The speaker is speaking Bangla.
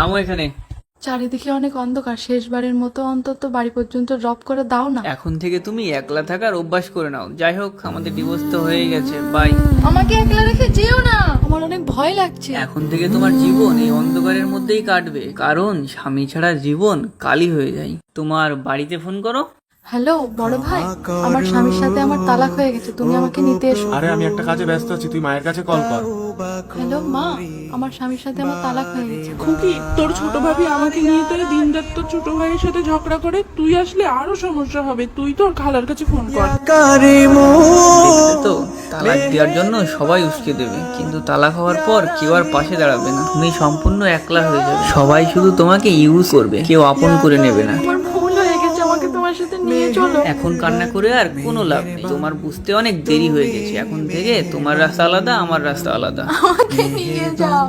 নামো এখানে। চারিদিকে অনেক অন্ধকার, শেষবারের মতো অন্তত বাড়ি পর্যন্ত ড্রপ করে দাও না। এখন থেকে তুমি একলা থাকার অভ্যাস করে নাও। যাই হোক, আমাদের ডিভোর্স তো হয়ে গেছে, বাই। আমাকে একলা রেখে যেও না, আমার অনেক ভয় লাগছে। এখন থেকে তোমার জীবন এই অন্ধকারের মধ্যেই কাটবে, কারণ স্বামী ছাড়া জীবন কালি হয়ে যায়। তোমার বাড়িতে ফোন করো। হ্যালো বড় ভাই, আমার স্বামীর সাথে আমার তালাক হয়ে গেছে, তুমি আমাকে নিতে এসো। আরে আমি একটা কাজে ব্যস্ত আছি, তুই মায়ের কাছে কল কর। হ্যালো মা, আমার স্বামীর সাথে আমার তালাক হয়ে গেছে। খুকি, তোর ছোট ভাবি আমাকে নিয়ে তোর দিন রাত তোর ছোট ভাইয়ের সাথে ঝগড়া করে, তুই আসলে আরো সমস্যা হবে। তুই তোর খালার কাছে ফোন কর। দেখলে তো, তালাক দেওয়ার জন্য সবাই উস্কে দেবে, কিন্তু তালাক হওয়ার পর কেউ আর পাশে দাঁড়াবে না। তুমি সম্পূর্ণ একলা হয়ে যাবে, সবাই শুধু তোমাকে ইউজ করবে, কেউ আপন করে নেবে না। আমার ভুল হয়ে গেছে, আমাকে তোমার সাথে নিয়ে চলো। এখন কান্না করে আর কোনো লাভ নেই, তোমার বুঝতে অনেক দেরি হয়ে গেছে। এখন থেকে তোমার রাস্তা আলাদা, আমার রাস্তা আলাদা। আমাকে নিয়ে যাও।